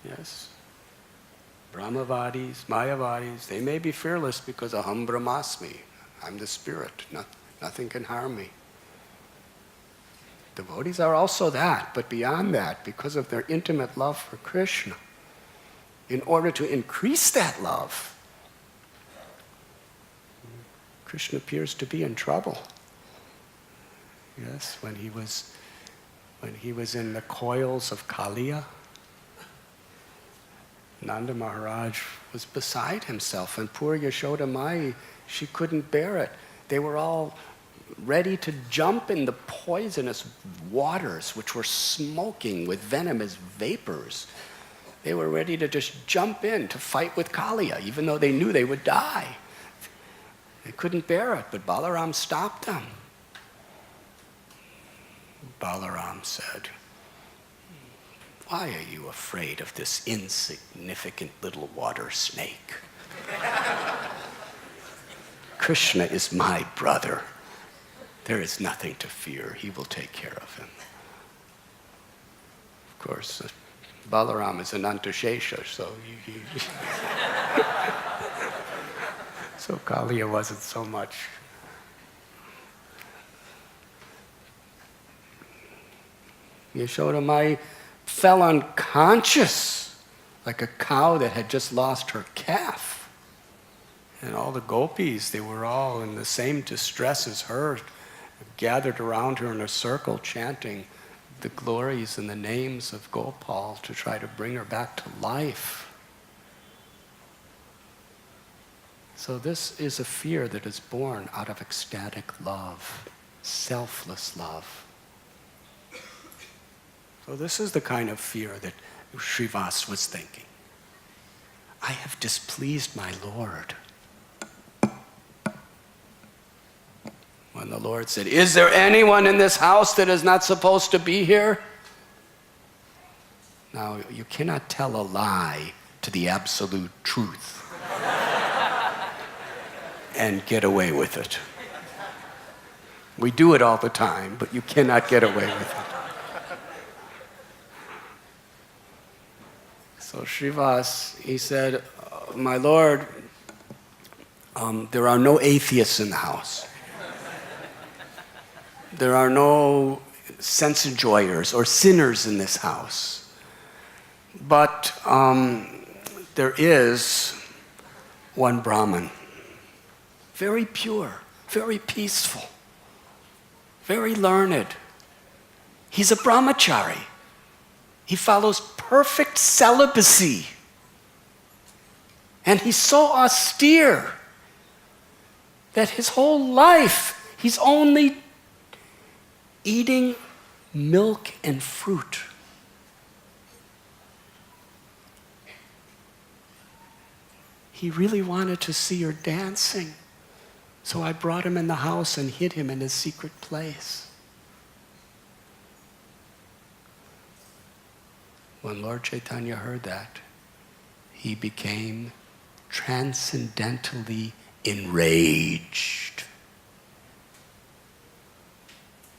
Yes. Brahmavadis, Mayavadis, they may be fearless because aham brahmasmi. I'm the spirit. Nothing can harm me. Devotees are also that, but beyond that, because of their intimate love for Krishna, in order to increase that love, Krishna appears to be in trouble. Yes, when he was in the coils of Kaliya, Nanda Maharaj was beside himself, and poor Yashoda Mai, she couldn't bear it. They were all ready to jump in the poisonous waters which were smoking with venomous vapors. They were ready to just jump in to fight with Kaliya, even though they knew they would die. They couldn't bear it, but Balaram stopped them. Balaram said, "Why are you afraid of this insignificant little water snake? Krishna is my brother. There is nothing to fear. He will take care of him." Of course, Balaram is an Antashesha, so so Kaliya wasn't so much. Yashoda Mai fell unconscious like a cow that had just lost her calf. And all the gopis, they were all in the same distress as her, gathered around her in a circle chanting the glories and the names of Gopal to try to bring her back to life. So this is a fear that is born out of ecstatic love, selfless love. So this is the kind of fear that Srivas was thinking. I have displeased my Lord. When the Lord said, "Is there anyone in this house that is not supposed to be here?" Now, you cannot tell a lie to the absolute truth and get away with it. We do it all the time, but you cannot get away with it. So Srivas, he said, "My Lord, there are no atheists in the house. There are no sense enjoyers or sinners in this house. But there is one Brahmin, very pure, very peaceful, very learned. He's a brahmachari. He follows perfect celibacy. And he's so austere that his whole life he's only eating milk and fruit. He really wanted to see her dancing. So I brought him in the house and hid him in his secret place." When Lord Chaitanya heard that, he became transcendentally enraged.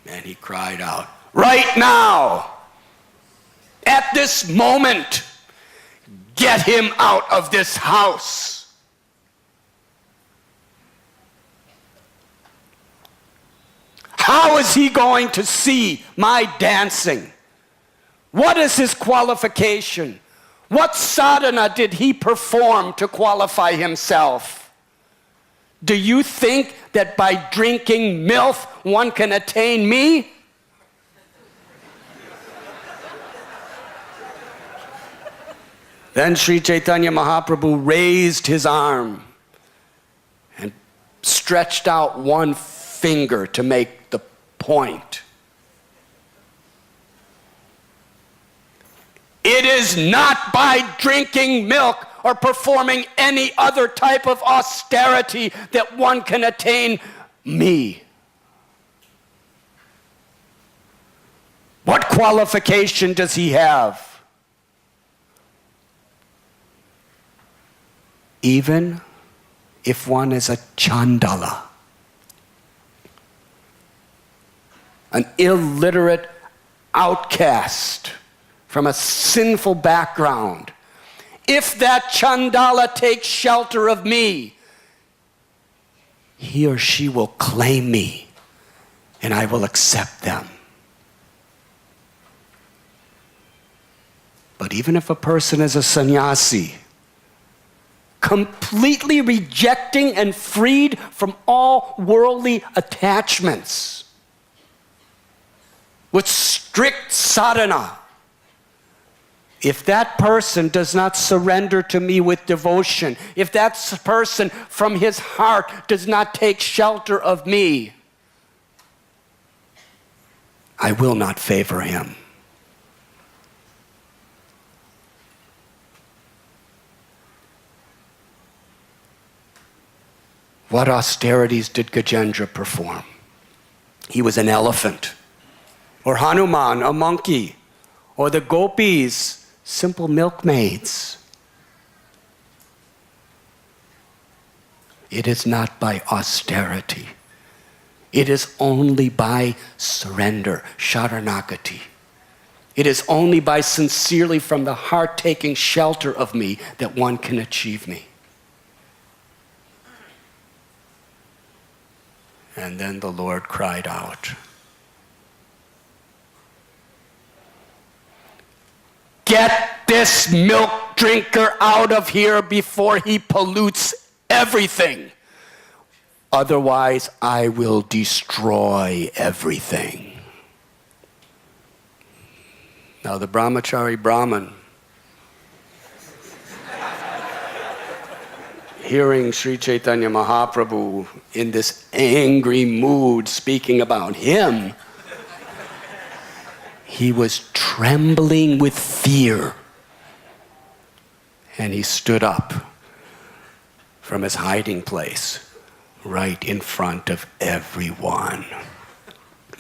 And he cried out, "Right now, at this moment, get him out of this house." How is he going to see my dancing? What is his qualification? What sadhana did he perform to qualify himself? Do you think that by drinking milk one can attain me? Then Sri Chaitanya Mahaprabhu raised his arm and stretched out one finger to make the point. It is not by drinking milk or performing any other type of austerity that one can attain me. What qualification does he have? Even if one is a chandala, an illiterate outcast from a sinful background, if that Chandala takes shelter of me, he or she will claim me and I will accept them. But even if a person is a sannyasi, completely rejecting and freed from all worldly attachments, with strict sadhana, if that person does not surrender to me with devotion, if that person from his heart does not take shelter of me, I will not favor him. What austerities did Gajendra perform? He was an elephant, or Hanuman, a monkey, or the gopis, simple milkmaids. It is not by austerity. It is only by surrender, sharanagati. It is only by sincerely from the heart taking shelter of me that one can achieve me. And then the Lord cried out, "Get this milk drinker out of here before he pollutes everything. Otherwise, I will destroy everything." Now the brahmachari Brahman, hearing Sri Chaitanya Mahaprabhu in this angry mood speaking about him, he was trembling with fear. And he stood up from his hiding place right in front of everyone.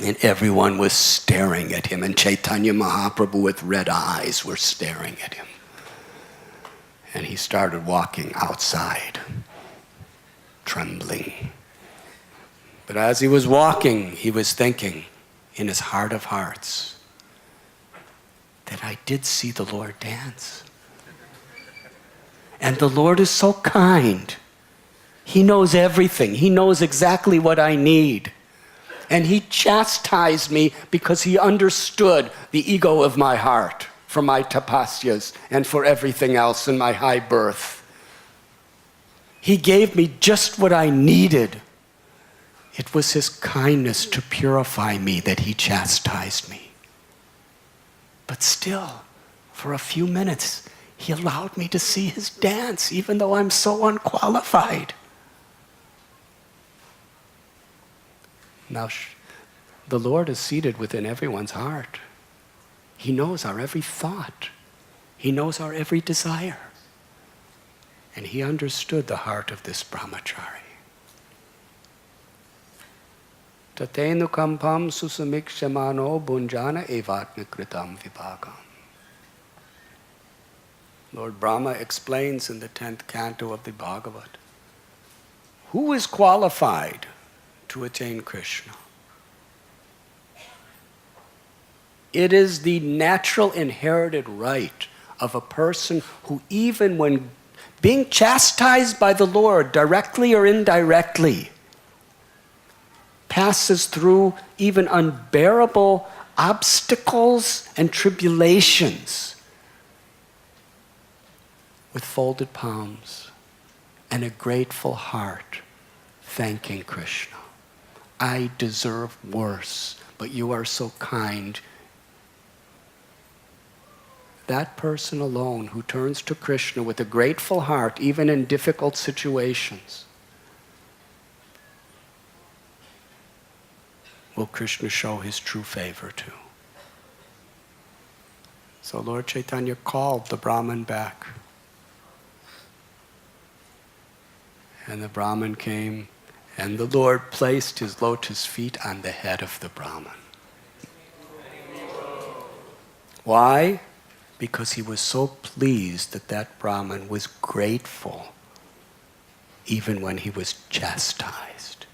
And everyone was staring at him, and Chaitanya Mahaprabhu with red eyes were staring at him. And he started walking outside, trembling. But as he was walking, he was thinking in his heart of hearts that I did see the Lord dance. And the Lord is so kind. He knows everything. He knows exactly what I need. And he chastised me because he understood the ego of my heart for my tapasyas and for everything else in my high birth. He gave me just what I needed. It was his kindness to purify me that he chastised me. But still, for a few minutes, he allowed me to see his dance, even though I'm so unqualified. Now, the Lord is seated within everyone's heart. He knows our every thought. He knows our every desire. And he understood the heart of this brahmachari. Tatenu kampam susamikshemano bunjana evatmikritam vibhagam. Lord Brahma explains in the 10th canto of the Bhagavad, who is qualified to attain Krishna? It is the natural inherited right of a person who, even when being chastised by the Lord, directly or indirectly, passes through even unbearable obstacles and tribulations with folded palms and a grateful heart, thanking Krishna. I deserve worse, but you are so kind. That person alone who turns to Krishna with a grateful heart, even in difficult situations, will Krishna show his true favor to. So Lord Chaitanya called the Brahman back. And the Brahman came, and the Lord placed his lotus feet on the head of the Brahman. Why? Because he was so pleased that that Brahman was grateful even when he was chastised,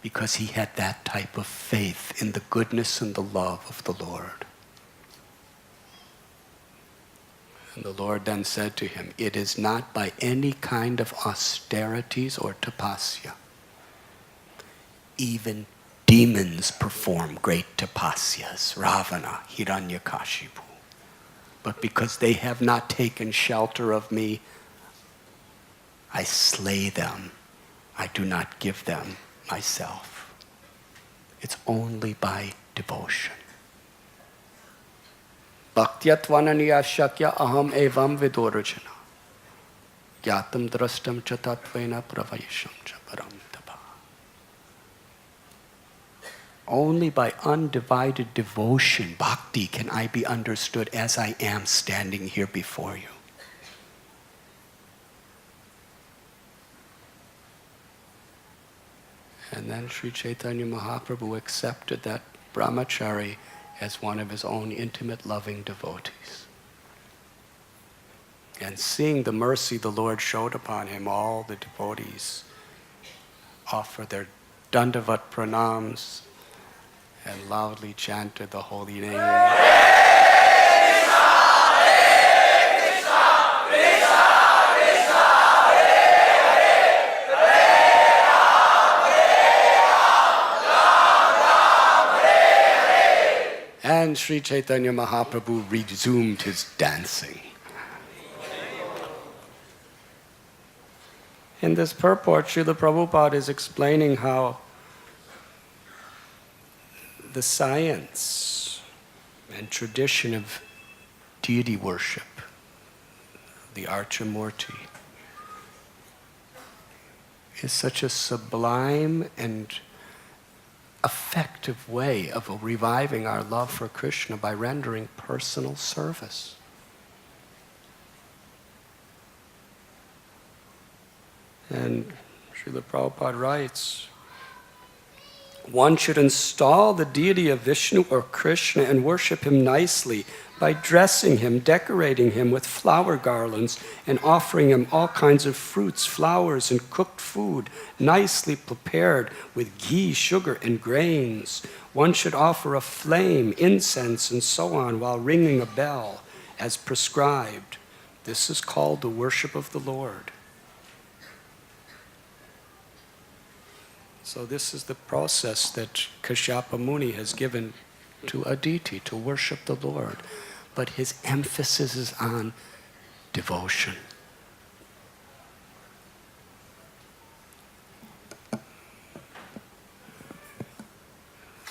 because he had that type of faith in the goodness and the love of the Lord. And the Lord then said to him, it is not by any kind of austerities or tapasya. Even demons perform great tapasyas, Ravana, Hiranyakashipu. But because they have not taken shelter of me, I slay them. I do not give them myself. It's only by devotion. Bhaktyatvananiya shakya aham evam vidorajana. Gyatam drastam cha tatvena pravayasham cha param tapa. Only by undivided devotion, bhakti, can I be understood as I am standing here before you. And then Sri Chaitanya Mahaprabhu accepted that brahmachari as one of his own intimate, loving devotees. And seeing the mercy the Lord showed upon him, all the devotees offered their dandavat pranams and loudly chanted the holy name. And Sri Chaitanya Mahaprabhu resumed his dancing. In this purport, Srila Prabhupada is explaining how the science and tradition of deity worship, the Archamurti, is such a sublime and effective way of reviving our love for Krishna by rendering personal service. And Srila Prabhupada writes, one should install the deity of Vishnu or Krishna and worship him nicely by dressing him, decorating him with flower garlands, and offering him all kinds of fruits, flowers, and cooked food, nicely prepared with ghee, sugar, and grains. One should offer a flame, incense, and so on, while ringing a bell, as prescribed. This is called the worship of the Lord. So this is the process that Kashyapa Muni has given to Aditi, to worship the Lord. But his emphasis is on devotion.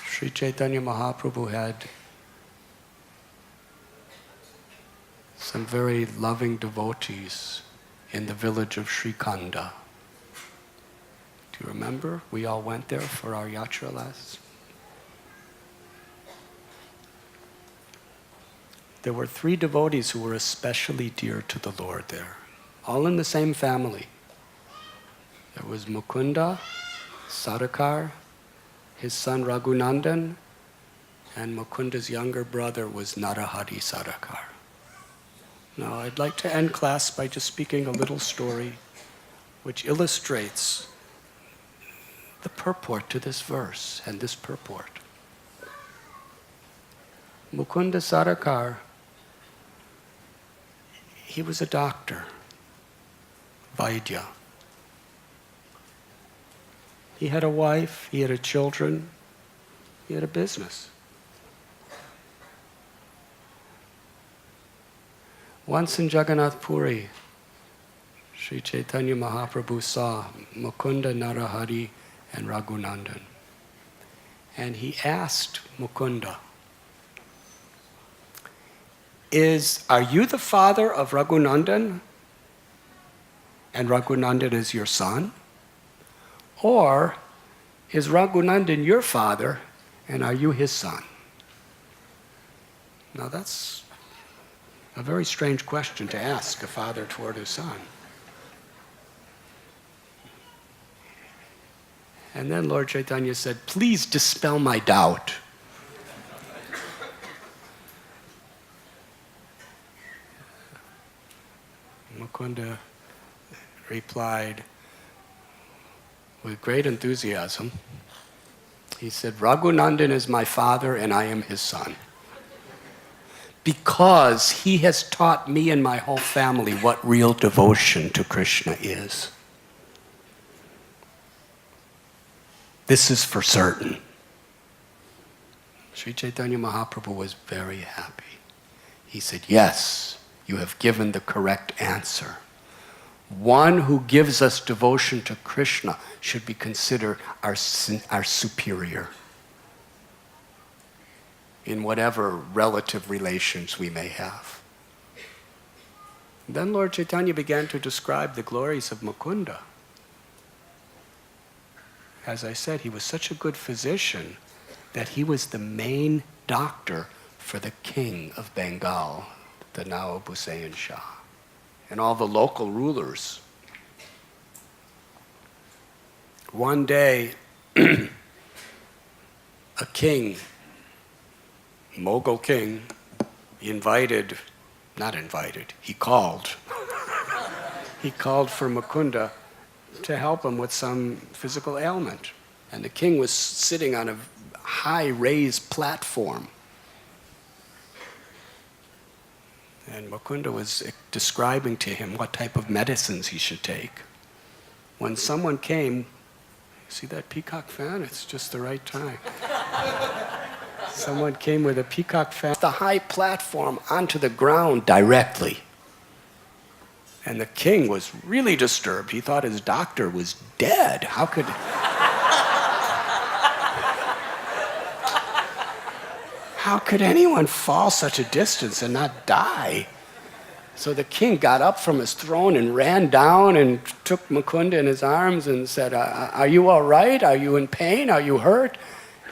Sri Chaitanya Mahaprabhu had some very loving devotees in the village of Srikanda. Do you remember? We all went there for our yatra last. There were 3 devotees who were especially dear to the Lord there, all in the same family. There was Mukunda, Sadakar, his son Raghunandan, and Mukunda's younger brother was Narahari Sadakar. Now I'd like to end class by just speaking a little story which illustrates the purport to this verse and this purport. Mukunda Sadakar, he was a doctor, Vaidya. He had a wife, he had children, he had a business. Once in Jagannath Puri, Sri Chaitanya Mahaprabhu saw Mukunda, Narahari, and Raghunandan. And he asked Mukunda, are you the father of Raghunandan? And Raghunandan is your son? Or is Raghunandan your father and are you his son? Now that's a very strange question to ask a father toward his son. And then Lord Chaitanya said, please dispel my doubt. Mukunda replied with great enthusiasm. He said, Raghunandan is my father and I am his son. because he has taught me and my whole family what real devotion to Krishna is. This is for certain. Sri Chaitanya Mahaprabhu was very happy. He said, yes, you have given the correct answer. One who gives us devotion to Krishna should be considered our superior in whatever relative relations we may have. Then Lord Chaitanya began to describe the glories of Mukunda. As I said, he was such a good physician that he was the main doctor for the king of Bengal, the Nawab Hussain Shah, and all the local rulers. One day, a king, Mughal king, he called. He called for Mukunda to help him with some physical ailment. And the king was sitting on a high raised platform. And Mukunda was describing to him what type of medicines he should take. When someone came, see that peacock fan? It's just the right time. Someone came with a peacock fan, the high platform onto the ground directly. And the king was really disturbed. He thought his doctor was dead. How could anyone fall such a distance and not die? So the king got up from his throne and ran down and took Mukunda in his arms and said, are you all right? Are you in pain? Are you hurt?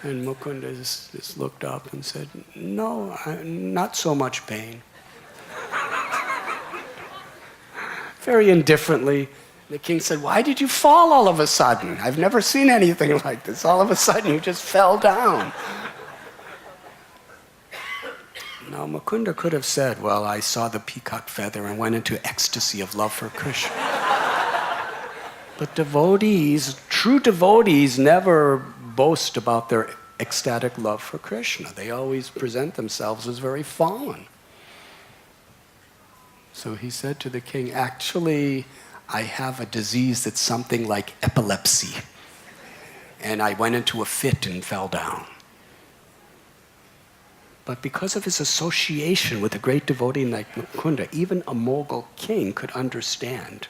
And Mukunda just looked up and said, no, not so much pain. Very indifferently, the king said, why did you fall all of a sudden? I've never seen anything like this. All of a sudden you just fell down. Now Mukunda could have said, well, I saw the peacock feather and went into ecstasy of love for Krishna. But devotees, true devotees, never boast about their ecstatic love for Krishna. They always present themselves as very fallen. So he said to the king, actually, I have a disease that's something like epilepsy. And I went into a fit and fell down. But because of his association with a great devotee like Mukunda, even a Mughal king could understand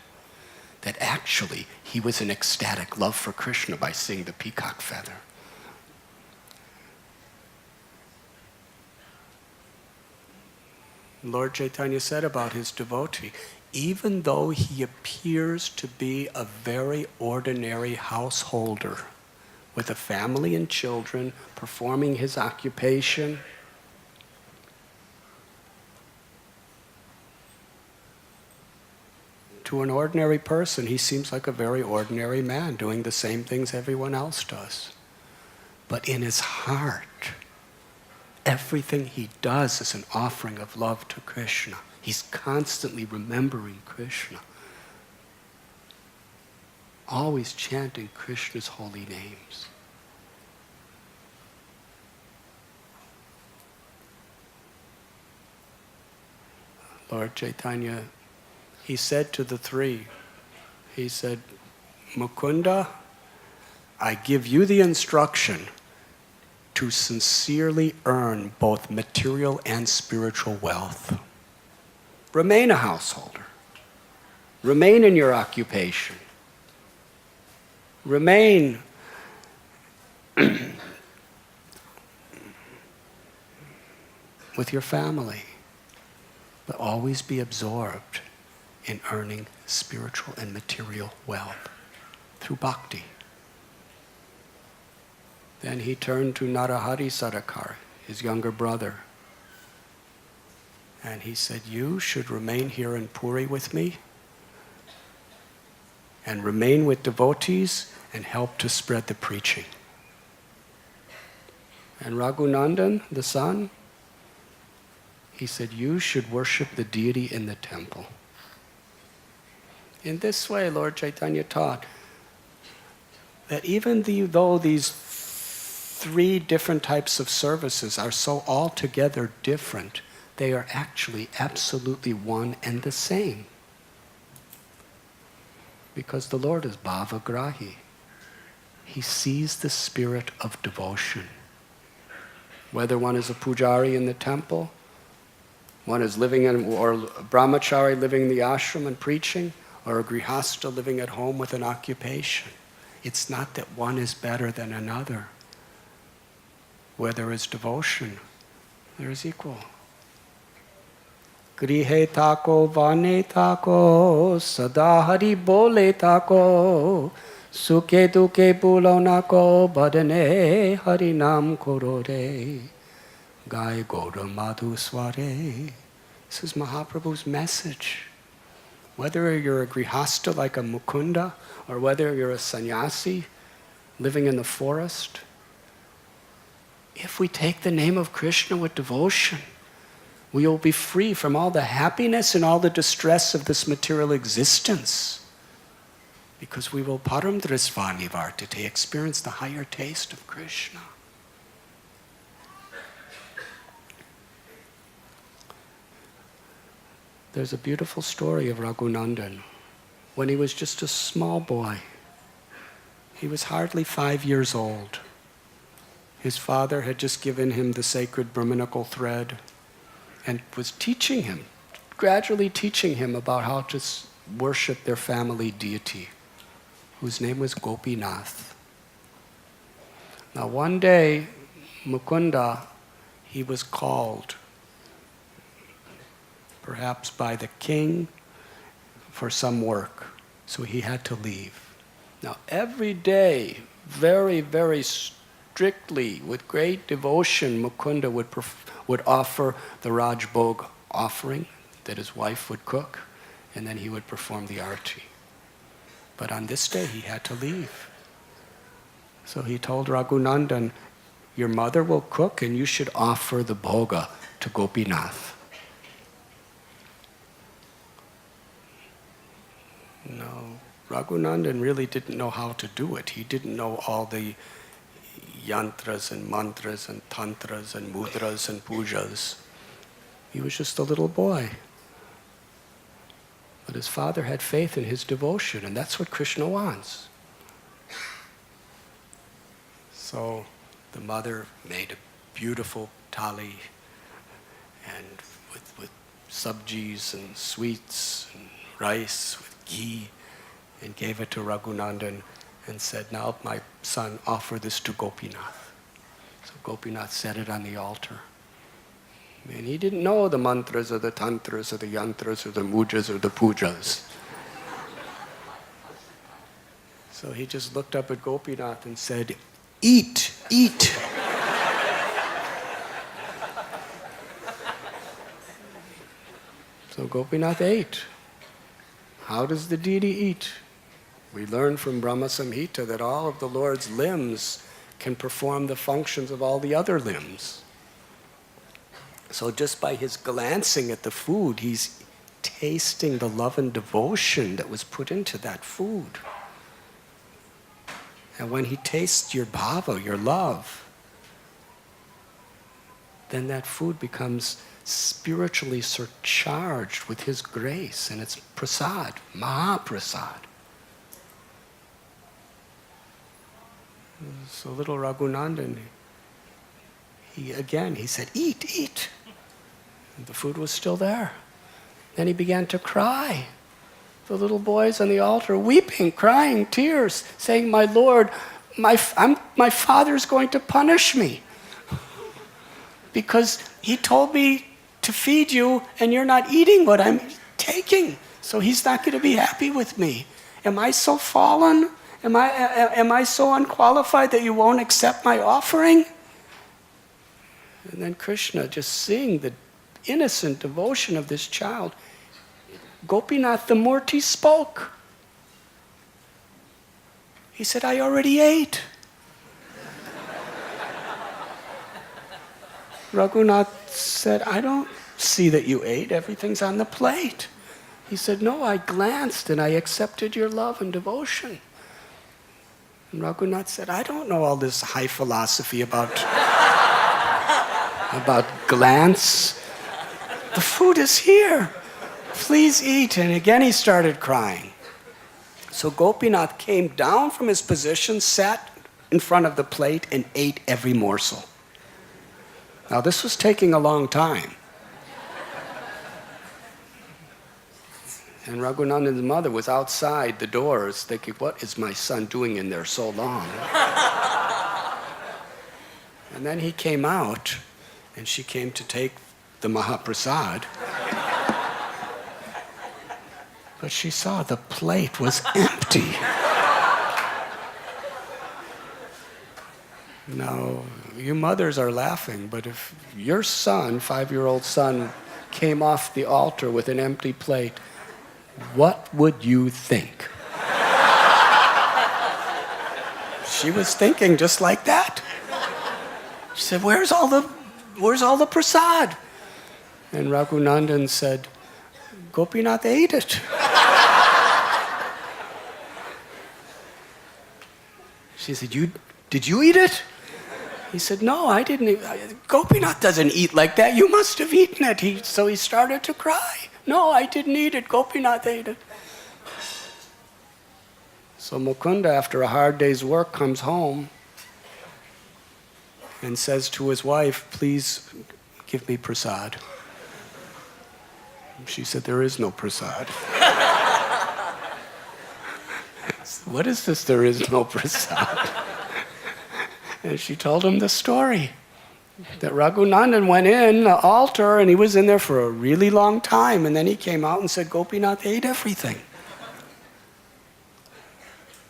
that actually he was in ecstatic love for Krishna by seeing the peacock feather. Lord Chaitanya said about his devotee, even though he appears to be a very ordinary householder with a family and children, performing his occupation, to an ordinary person, he seems like a very ordinary man doing the same things everyone else does. But in his heart, everything he does is an offering of love to Krishna. He's constantly remembering Krishna. Always chanting Krishna's holy names. Lord Chaitanya, he said to the three, he said, Mukunda, I give you the instruction to sincerely earn both material and spiritual wealth. Remain a householder. Remain in your occupation. Remain with your family, but always be absorbed in earning spiritual and material wealth through bhakti. Then he turned to Narahari Sarakar, his younger brother, and he said, you should remain here in Puri with me and remain with devotees and help to spread the preaching. And Raghunandan, the son, he said, you should worship the deity in the temple. In this way, Lord Chaitanya taught that even though these three different types of services are so altogether different, they are actually absolutely one and the same. Because the Lord is bhavagrahi. He sees the spirit of devotion. Whether one is a pujari in the temple, one is living in, or a brahmachari living in the ashram and preaching, or a grihastha living at home with an occupation. It's not that one is better than another. Where there is devotion, there is equal. Grihe tako, vane tako, sada hari bole tako, sukhe dukhe bulo nako, badane hari nam korore, gai goda madhu sware. This is Mahaprabhu's message. Whether you're a grihastha like a Mukunda, or whether you're a sannyasi living in the forest, if we take the name of Krishna with devotion, we will be free from all the happiness and all the distress of this material existence. Because we will paramdrisvani vartate, experience the higher taste of Krishna. There's a beautiful story of Raghunandan. When he was just a small boy, he was hardly 5 years old. His father had just given him the sacred Brahminical thread and was teaching him, gradually teaching him about how to worship their family deity, whose name was Gopinath. Now one day, Mukunda, he was called, perhaps by the king, for some work, so he had to leave. Now every day, very, very strictly, with great devotion, Mukunda would offer the Rajbhog offering that his wife would cook, and then he would perform the arati. But on this day, he had to leave. So he told Raghunandan, your mother will cook and you should offer the bhoga to Gopinath. No, Raghunandan really didn't know how to do it. He didn't know all the yantras and mantras and tantras and mudras and pujas. He was just a little boy. But his father had faith in his devotion, and that's what Krishna wants. So the mother made a beautiful thali, and with sabjis and sweets and rice with ghee, and gave it to Raghunandan and said, now my son, offer this to Gopinath. So Gopinath set it on the altar. And he didn't know the mantras or the tantras or the yantras or the mujas or the pujas. So he just looked up at Gopinath and said, eat, eat. So Gopinath ate. How does the deity eat? We learn from Brahma Samhita that all of the Lord's limbs can perform the functions of all the other limbs. So just by his glancing at the food, he's tasting the love and devotion that was put into that food. And when he tastes your bhava, your love, then that food becomes spiritually surcharged with his grace, and it's prasad, mahaprasad. So little Raghunandan, he said, eat, eat. And the food was still there. Then he began to cry. The little boys on the altar weeping, crying, tears, saying, my Lord, my father's going to punish me. Because he told me to feed you and you're not eating what I'm taking. So he's not going to be happy with me. Am I so fallen? Am I so unqualified that you won't accept my offering? And then Krishna, just seeing the innocent devotion of this child, Gopinath the Murti spoke. He said, I already ate. Raghunath said, I don't see that you ate. Everything's on the plate. He said, no, I glanced and I accepted your love and devotion. And Raghunath said, I don't know all this high philosophy about glance. The food is here. Please eat. And again he started crying. So Gopinath came down from his position, sat in front of the plate, and ate every morsel. Now this was taking a long time. And Raghunandan's mother was outside the doors thinking, what is my son doing in there so long? And then he came out, and she came to take the Mahaprasad. But she saw the plate was empty. Now, you mothers are laughing, but if your son, 5-year-old son, came off the altar with an empty plate, what would you think? She was thinking just like that. She said, where's all the prasad? And Raghunandan said, Gopinath ate it. She said, did you eat it? He said, no, I didn't eat. Gopinath doesn't eat like that. You must have eaten it. So he started to cry. No, I didn't eat it. Gopinath ate it. So Mukunda, after a hard day's work, comes home and says to his wife, please give me prasad. She said, there is no prasad. What is this, there is no prasad? And she told him the story. That Raghunandan went in the altar and he was in there for a really long time, and then he came out and said, Gopinath ate everything.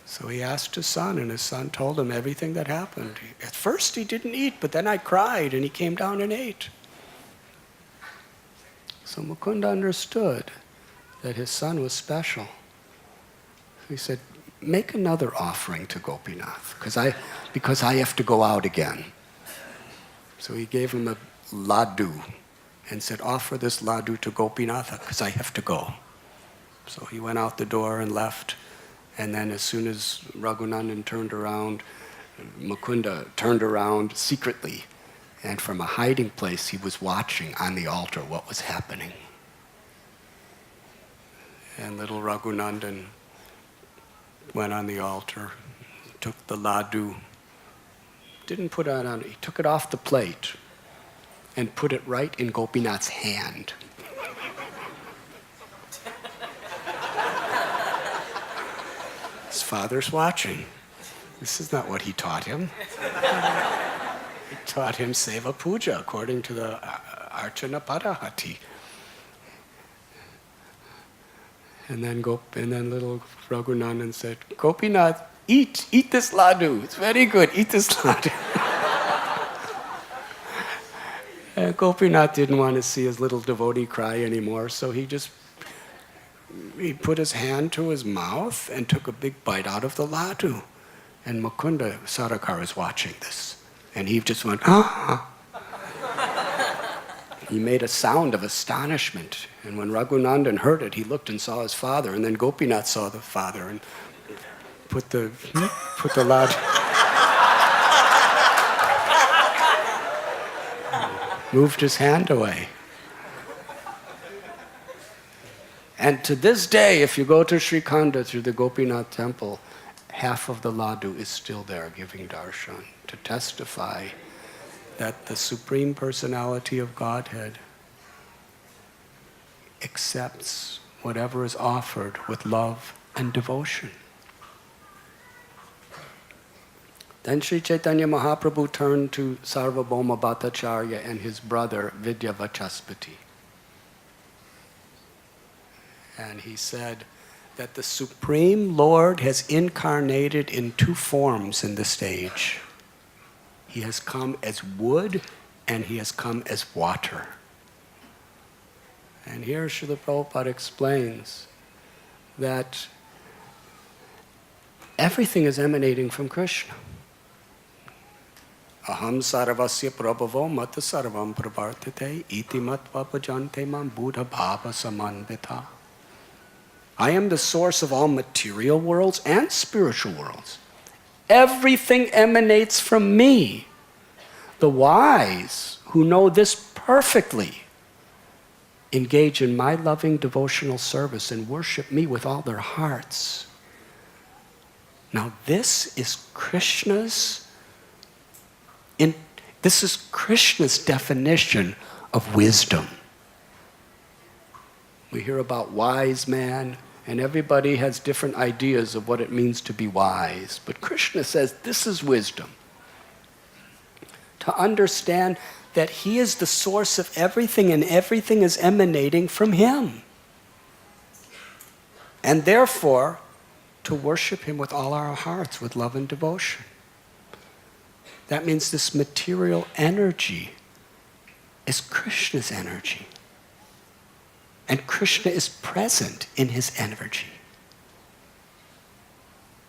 So he asked his son, and his son told him everything that happened. At first he didn't eat, but then I cried and he came down and ate. So Mukunda understood that his son was special. He said, make another offering to Gopinath, because I have to go out again. So he gave him a laddu and said, offer this laddu to Gopinath because I have to go. So he went out the door and left. And then as soon as Raghunandan turned around, Mukunda turned around secretly. And from a hiding place, he was watching on the altar what was happening. And little Raghunandan went on the altar, took the laddu, didn't put it on, he took it off the plate and put it right in Gopinath's hand. His father's watching. This is not what he taught him. He taught him Seva Puja according to the Archana Padahati. And then little Raghunandan said, Gopinath, eat this laddu. It's very good. Eat this laddu. And Gopinath didn't want to see his little devotee cry anymore, so he put his hand to his mouth and took a big bite out of the laddu. And Mukunda Sarakar is watching this. And he just went, ah. He made a sound of astonishment. And when Raghunandan heard it, he looked and saw his father. And then Gopinath saw the father and put the laddu. Moved his hand away. And to this day, if you go to Sri Khanda through the Gopinath temple, half of the laddu is still there giving darshan to testify that the Supreme Personality of Godhead accepts whatever is offered with love and devotion. Then Sri Chaitanya Mahaprabhu turned to Sarvabhauma Bhattacharya and his brother Vidyavachaspati. And he said that the Supreme Lord has incarnated in two forms in the stage. He has come as wood and he has come as water. And here Srila Prabhupada explains that everything is emanating from Krishna. Aham sarvasya prabhavo mata sarvam pravartate iti matva bhajante mam buddha bhava samanvita. I am the source of all material worlds and spiritual worlds. Everything emanates from me. The wise who know this perfectly engage in my loving devotional service and worship me with all their hearts. Now this is Krishna's definition of wisdom. We hear about wise man, and everybody has different ideas of what it means to be wise. But Krishna says this is wisdom. To understand that he is the source of everything and everything is emanating from him. And therefore, to worship him with all our hearts, with love and devotion. That means this material energy is Krishna's energy. And Krishna is present in his energy.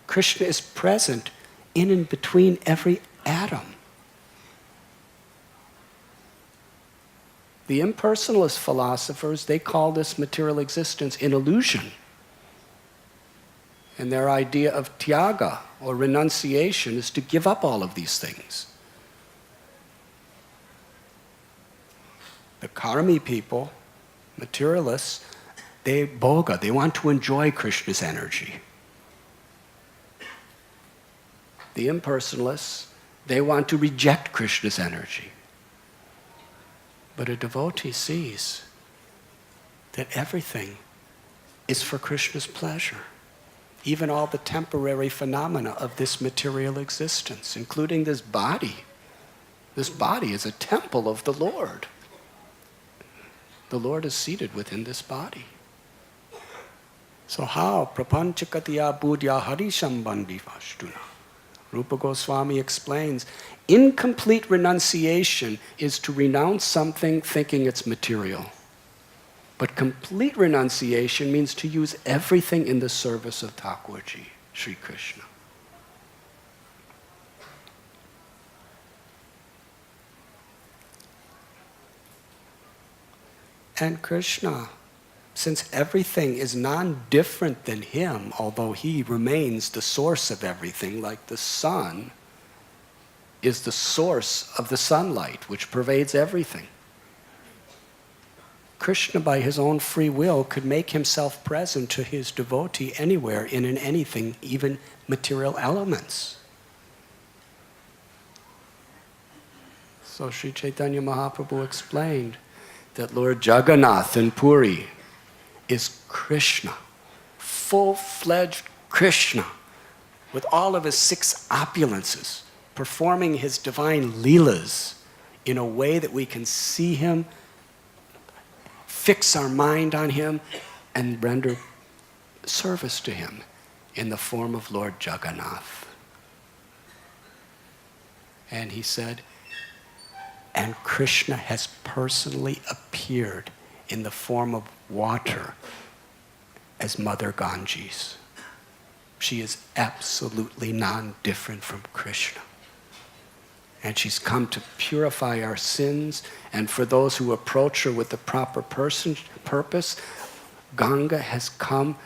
Krishna is present in and between every atom. The impersonalist philosophers, they call this material existence an illusion. And their idea of tyaga, or renunciation, is to give up all of these things. The karmi people, materialists, they want to enjoy Krishna's energy. The impersonalists, they want to reject Krishna's energy. But a devotee sees that everything is for Krishna's pleasure. Even all the temporary phenomena of this material existence, including this body. This body is a temple of the Lord. The Lord is seated within this body. So how? Prapanchakatiya buddhya harishambandhi vashtuna. Rupa Goswami explains, incomplete renunciation is to renounce something thinking it's material. But complete renunciation means to use everything in the service of Thakurji, Sri Krishna. And Krishna, since everything is non-different than him, although he remains the source of everything, like the sun is the source of the sunlight, which pervades everything. Krishna, by his own free will, could make himself present to his devotee anywhere and in anything, even material elements. So Sri Chaitanya Mahaprabhu explained that Lord Jagannath in Puri is Krishna, full-fledged Krishna, with all of his 6 opulences, performing his divine leelas in a way that we can see him, fix our mind on him, and render service to him in the form of Lord Jagannath. And he said, and Krishna has personally appeared in the form of water as Mother Ganges. She is absolutely non-different from Krishna. And she's come to purify our sins, and for those who approach her with the proper purpose, Ganga has come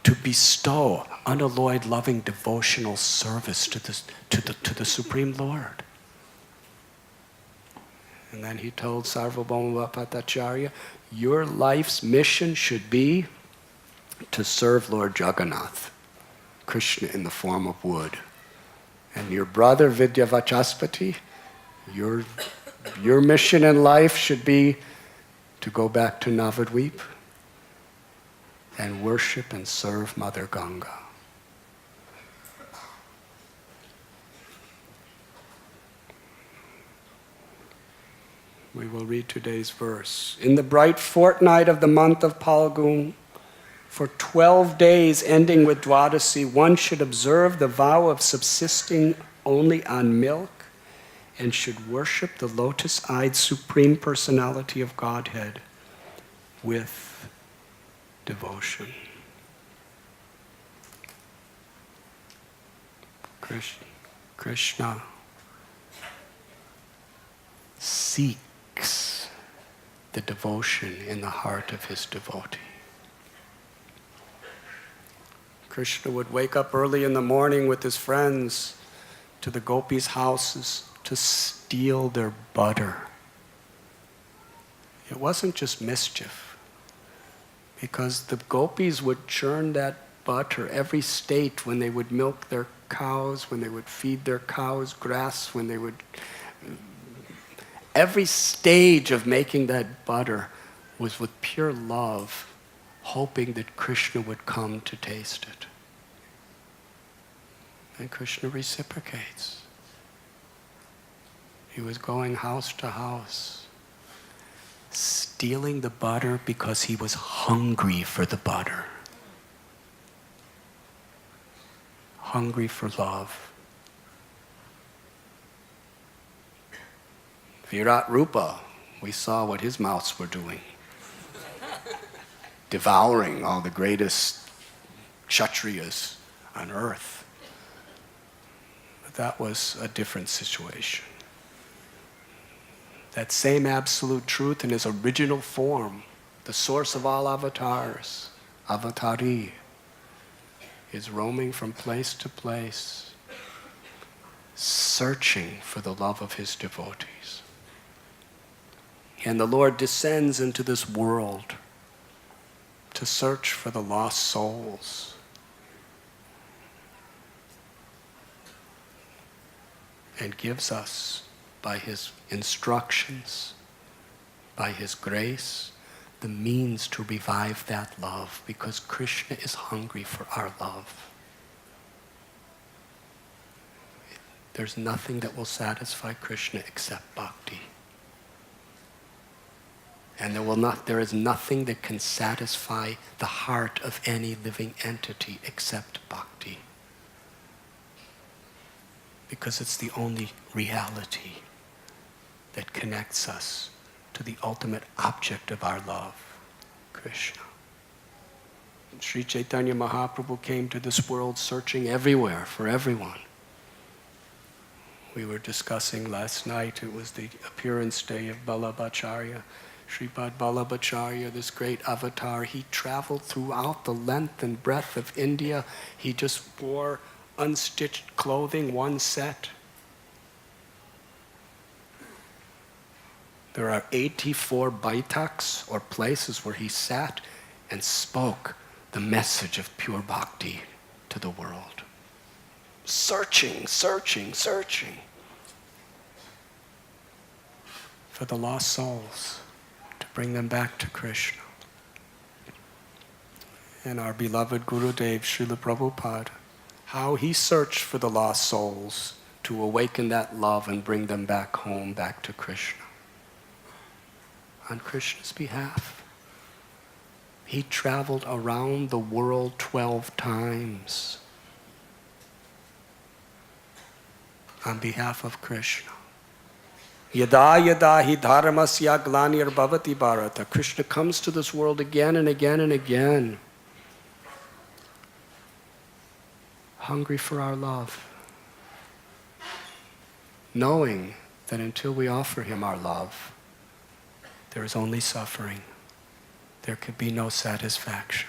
to bestow unalloyed loving devotional service to the Supreme Lord. And then he told Sarvabhauma Bhattacharya, your life's mission should be to serve Lord Jagannath, Krishna in the form of wood. And your brother Vidyavachaspati, your mission in life should be to go back to Navadvip and worship and serve Mother Ganga. We will read today's verse. In the bright fortnight of the month of Phalgun, for 12 days ending with Dwadasi, one should observe the vow of subsisting only on milk and should worship the lotus-eyed Supreme Personality of Godhead with devotion. Krishna seeks the devotion in the heart of his devotee. Krishna would wake up early in the morning with his friends to the gopis' houses to steal their butter. It wasn't just mischief, because the gopis would churn that butter every state when they would milk their cows, when they would feed their cows grass, when they would... Every stage of making that butter was with pure love, hoping that Krishna would come to taste it. And Krishna reciprocates. He was going house to house, stealing the butter because he was hungry for the butter. Hungry for love. Virat Rupa, we saw what his mouths were doing. Devouring all the greatest kshatriyas on earth. But that was a different situation. That same absolute truth in his original form, the source of all avatars, avatari, is roaming from place to place, searching for the love of his devotees. And the Lord descends into this world to search for the lost souls. And gives us, by his instructions, by his grace, the means to revive that love, because Krishna is hungry for our love. There's nothing that will satisfy Krishna except bhakti. And there is nothing that can satisfy the heart of any living entity except bhakti. Because it's the only reality that connects us to the ultimate object of our love, Krishna. And Sri Chaitanya Mahaprabhu came to this world searching everywhere for everyone. We were discussing last night, it was the appearance day of Vallabhacharya. Sripad Vallabhacharya, this great avatar, he traveled throughout the length and breadth of India. He just wore unstitched clothing, one set. There are 84 baitaks, or places where he sat and spoke the message of pure bhakti to the world. Searching, searching, searching for the lost souls, to bring them back to Krishna. And our beloved Gurudev, Srila Prabhupada, how he searched for the lost souls to awaken that love and bring them back home, back to Krishna. On Krishna's behalf. He traveled around the world 12 times on behalf of Krishna. Yada yada hi dharmasya glanir bhavati bharata. Krishna comes to this world again and again and again, hungry for our love, knowing that until we offer him our love, there is only suffering. There could be no satisfaction.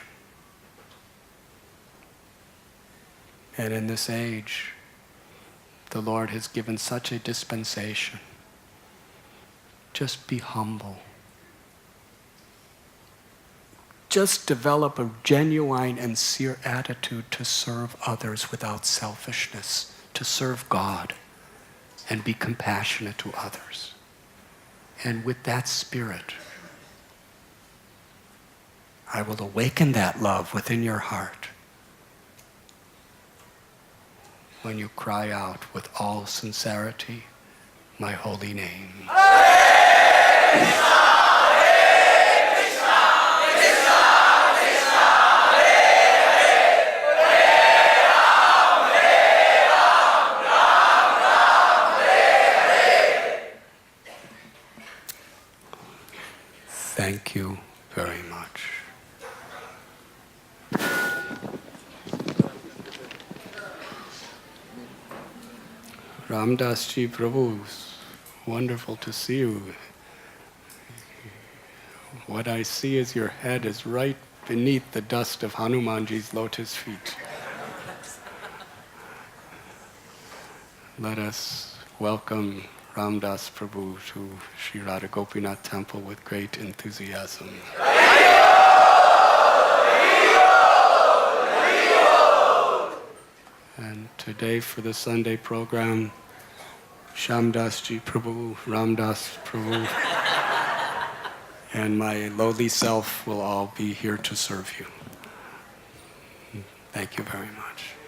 And in this age, the Lord has given such a dispensation. Just be humble. Just develop a genuine and sincere attitude to serve others without selfishness, to serve God and be compassionate to others. And with that spirit, I will awaken that love within your heart when you cry out with all sincerity, my holy name. Hare Krishna, Hare Krishna, Krishna Krishna, Hare Hare, Hare Ram, Ram Ram, Hare Hare. Thank you very much. Ramdas Ji Prabhu, wonderful to see you. What I see is your head is right beneath the dust of Hanumanji's lotus feet. Let us welcome Ramdas Prabhu to Sri Radha Gopinath Temple with great enthusiasm. And today for the Sunday program, Shamdas Ji Prabhu, Ramdas Prabhu, and my lowly self will all be here to serve you. Thank you very much.